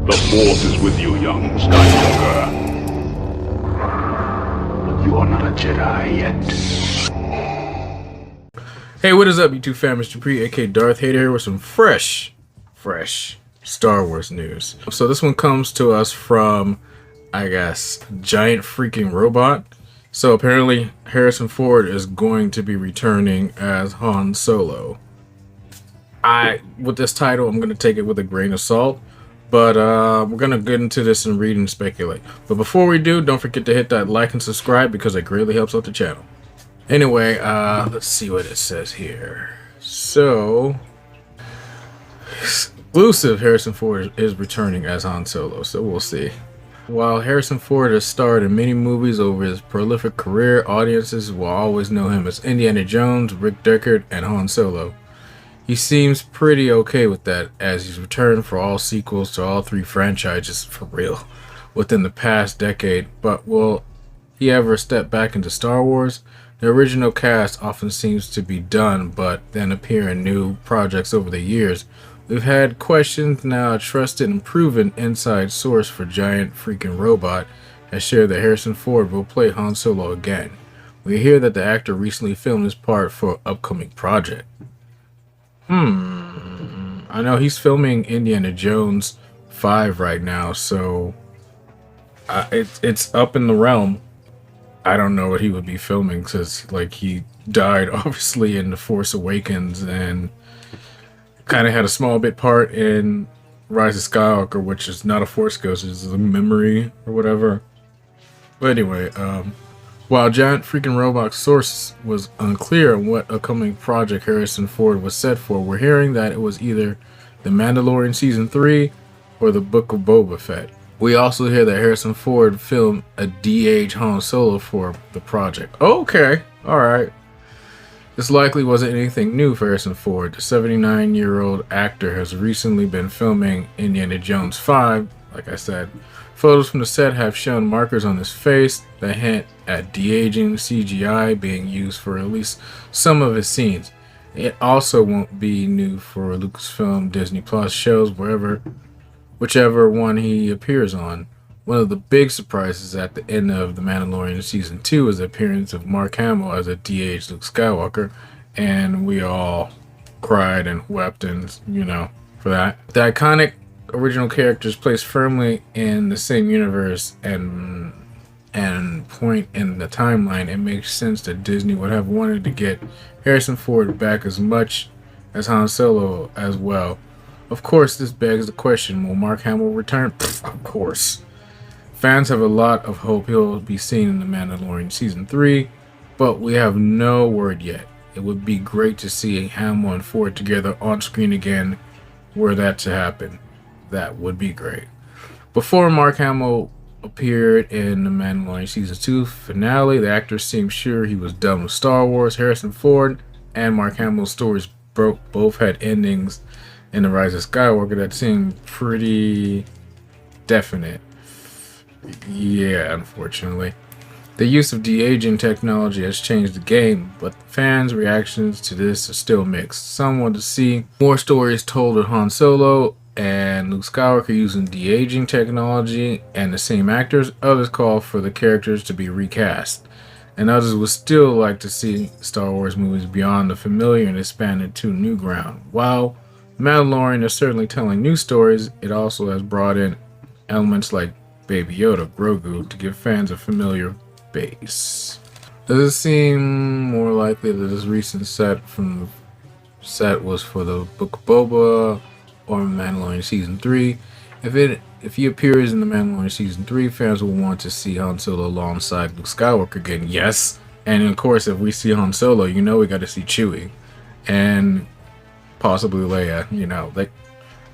The Force is with you, young Skywalker. You are not a Jedi yet. Hey, what is up, YouTube fam? Mr. Pre, aka Darth Hater here with some fresh Star Wars news. So this one comes to us from, I guess, Giant Freaking Robot. So apparently Harrison Ford is going to be returning as Han Solo. With this title, I'm going to take it with a grain of salt. But we're going to get into this and read and speculate. But before we do, don't forget to hit that like and subscribe because it greatly helps out the channel. Anyway, let's see what it says here. So, exclusive Harrison Ford is returning as Han Solo, so we'll see. While Harrison Ford has starred in many movies over his prolific career, audiences will always know him as Indiana Jones, Rick Deckard, and Han Solo. He seems pretty okay with that, as he's returned for all sequels to all three franchises, for real, within the past decade. But will he ever step back into Star Wars? The original cast often seems to be done, but then appear in new projects over the years. We've had questions. Now a trusted and proven inside source for Giant Freaking Robot has shared that Harrison Ford will play Han Solo again. We hear that the actor recently filmed his part for an upcoming project. I know he's filming Indiana Jones 5 right now, so it's up in the realm. I don't know what he would be filming, because like he died obviously in The Force Awakens and kind of had a small bit part in Rise of Skywalker, which is not a Force Ghost, it's a memory or whatever. But anyway, while Giant Freaking Robot's source was unclear on what upcoming project Harrison Ford was set for, we're hearing that it was either The Mandalorian Season 3 or The Book of Boba Fett. We also hear that Harrison Ford filmed a de-age Han Solo for the project. Okay, alright. This likely wasn't anything new for Harrison Ford. The 79-year-old actor has recently been filming Indiana Jones 5, like I said. Photos from the set have shown markers on his face that hint at de-aging CGI being used for at least some of his scenes. It also won't be new for Lucasfilm Disney Plus shows, whichever one he appears on. One of the big surprises at the end of The Mandalorian Season 2 is the appearance of Mark Hamill as a de-aged Luke Skywalker, and we all cried and wept and, for that. The iconic original characters placed firmly in the same universe and point in the timeline, it makes sense that Disney would have wanted to get Harrison Ford back as much as Han Solo as well. Of course, this begs the question, will Mark Hamill return? Of course. Fans have a lot of hope he'll be seen in The Mandalorian Season 3, but we have no word yet. It would be great to see Hamill and Ford together on screen again, were that to happen. That would be great. Before Mark Hamill appeared in The Mandalorian Season 2 finale, the actor seemed sure he was done with Star Wars. Harrison Ford and Mark Hamill's stories both had endings in The Rise of Skywalker that seemed pretty definite. Yeah, unfortunately. The use of de-aging technology has changed the game, but fans' reactions to this are still mixed. Some want to see more stories told of Han Solo and Luke Skywalker using de-aging technology and the same actors. Others call for the characters to be recast. And others would still like to see Star Wars movies beyond the familiar and expand into new ground. While Mandalorian is certainly telling new stories, it also has brought in elements like Baby Yoda, Grogu, to give fans a familiar base. Does it seem more likely that this recent set was for the Book of Boba or Mandalorian Season 3? If he appears in the Mandalorian Season 3, fans will want to see Han Solo alongside Luke Skywalker again. Yes, and of course, if we see Han Solo, we got to see Chewie and possibly Leia.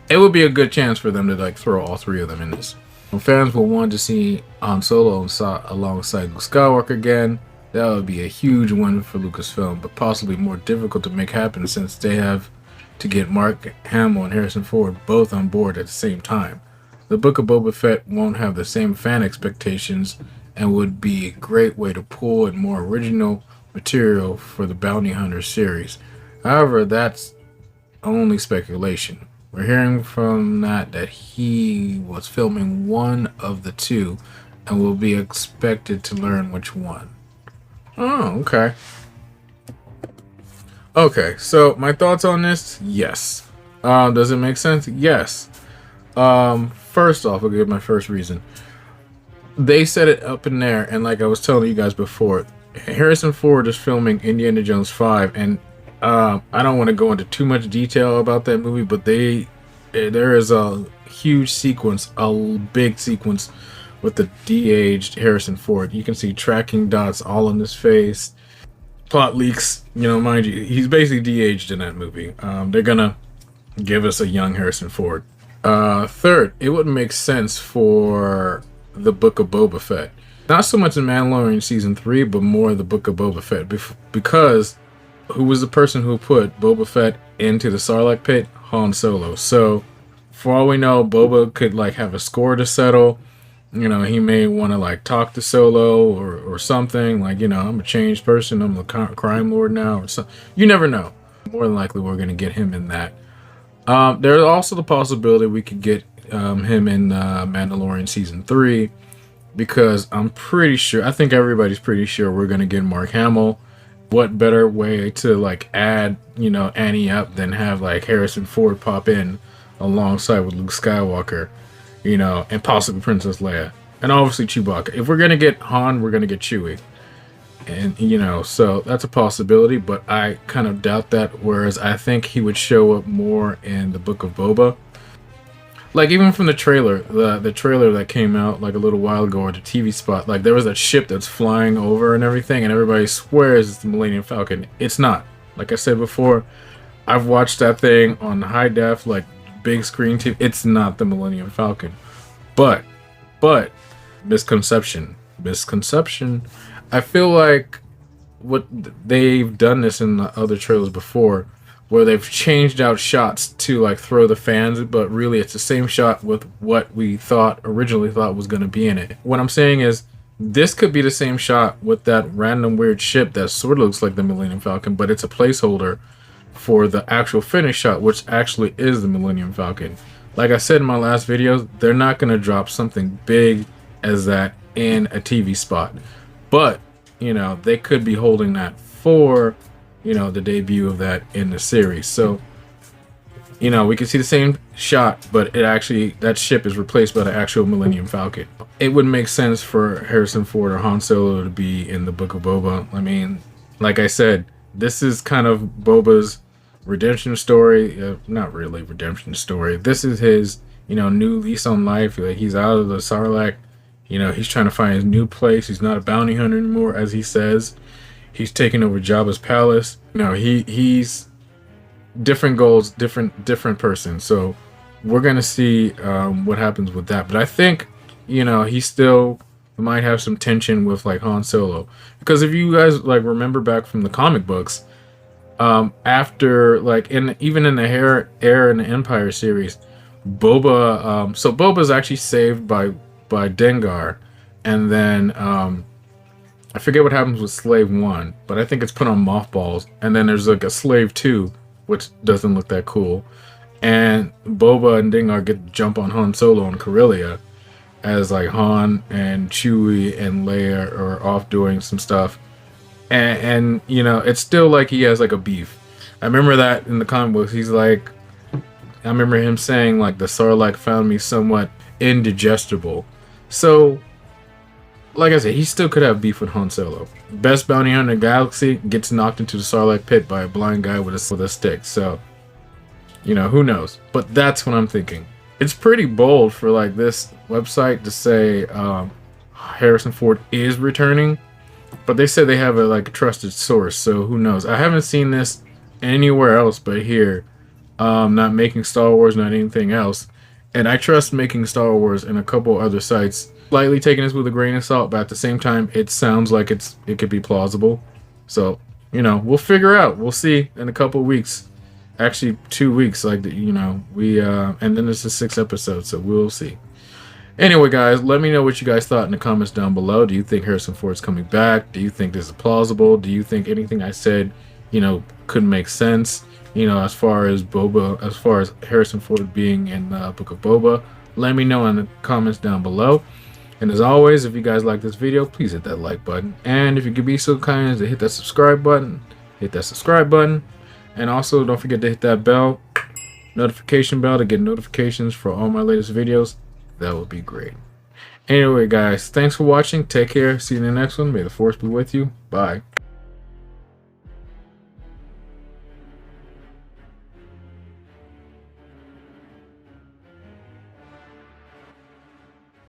It would be a good chance for them to throw all three of them in this. Fans will want to see Han Solo alongside Luke Skywalker again. That would be a huge win for Lucasfilm, but possibly more difficult to make happen since they have to get Mark Hamill and Harrison Ford both on board at the same time. The Book of Boba Fett won't have the same fan expectations and would be a great way to pull in more original material for the Bounty Hunter series. However, that's only speculation. We're hearing from that he was filming one of the two and will be expected to learn which one. Oh, okay. Okay, so my thoughts on this? Yes. Does it make sense? Yes. First off, I'll give my first reason. They set it up in there, and like I was telling you guys before, Harrison Ford is filming Indiana Jones 5, and I don't want to go into too much detail about that movie, but there is a huge sequence, a big sequence with the de-aged Harrison Ford. You can see tracking dots all on his face. Plot leaks, mind you, he's basically de-aged in that movie. They're gonna give us a young Harrison Ford. Third, it would make sense for the Book of Boba Fett. Not so much in Mandalorian Season 3, but more the Book of Boba Fett. Because who was the person who put Boba Fett into the Sarlacc pit? Han Solo. So, for all we know, Boba could have a score to settle. He may want to talk to Solo or something. I'm a changed person. I'm a crime lord now. Or something. You never know. More than likely, we're going to get him in that. There's also the possibility we could get him in Mandalorian Season 3. Because I'm pretty sure, I think everybody's pretty sure we're going to get Mark Hamill. What better way to add, Annie up than have Harrison Ford pop in alongside with Luke Skywalker. And possibly Princess Leia. And obviously Chewbacca. If we're going to get Han, we're going to get Chewie. And, so that's a possibility, but I kind of doubt that. Whereas I think he would show up more in the Book of Boba. Even from the trailer, the trailer that came out a little while ago, or the TV spot, there was that ship that's flying over and everything, and everybody swears it's the Millennium Falcon. It's not. Like I said before, I've watched that thing on high def, big screen TV. It's not the Millennium Falcon. But misconception. I feel like what they've done this in the other trailers before, where they've changed out shots to throw the fans, but really it's the same shot with what we originally thought was going to be in it. What I'm saying is, this could be the same shot with that random weird ship that sort of looks like the Millennium Falcon, but it's a placeholder for the actual finished shot, which actually is the Millennium Falcon. Like I said in my last videos, they're not going to drop something big as that in a TV spot. But, they could be holding that for, the debut of that in the series. So, we can see the same shot, but that ship is replaced by the actual Millennium Falcon. It would make sense for Harrison Ford or Han Solo to be in the Book of Boba. I mean, like I said, this is kind of Boba's redemption story. Not really redemption story. This is his, new lease on life. He's out of the Sarlacc. He's trying to find his new place. He's not a bounty hunter anymore, as he says. He's taking over Jabba's palace. He's different goals, different person. So we're gonna see what happens with that. But I think he still might have some tension with Han Solo, because if you guys remember back from the comic books, after even in the Heir and the Empire series, Boba so Boba's actually saved by Dengar, and then I forget what happens with Slave 1, but I think it's put on mothballs. And then there's a Slave 2, which doesn't look that cool. And Boba and Dengar get to jump on Han Solo and Corellia as Han and Chewie and Leia are off doing some stuff. And it's still he has a beef. I remember that in the comic books. I remember him saying the Sarlacc found me somewhat indigestible. So, like I said, he still could have beef with Han Solo. Best bounty hunter in the galaxy gets knocked into the Sarlacc pit by a blind guy with a stick. So, who knows? But that's what I'm thinking. It's pretty bold for this website to say Harrison Ford is returning, but they said they have a trusted source. So who knows? I haven't seen this anywhere else but here. Not Making Star Wars, not anything else. And I trust Making Star Wars and a couple other sites. Slightly taking this with a grain of salt, but at the same time, it sounds like it could be plausible. So, we'll figure out. We'll see in a couple weeks. Actually, 2 weeks. And then this is 6 episodes, so we'll see. Anyway, guys, let me know what you guys thought in the comments down below. Do you think Harrison Ford's coming back? Do you think this is plausible? Do you think anything I said, could make sense? you know, as far as Harrison Ford being in the Book of Boba. Let me know in the comments down below. And as always, if you guys like this video, please hit that like button. And if you could be so kind as to hit that subscribe button, hit that subscribe button. And also don't forget to hit that bell, notification bell, to get notifications for all my latest videos. That would be great. Anyway, guys, thanks for watching. Take care. See you in the next one. May the force be with you. Bye.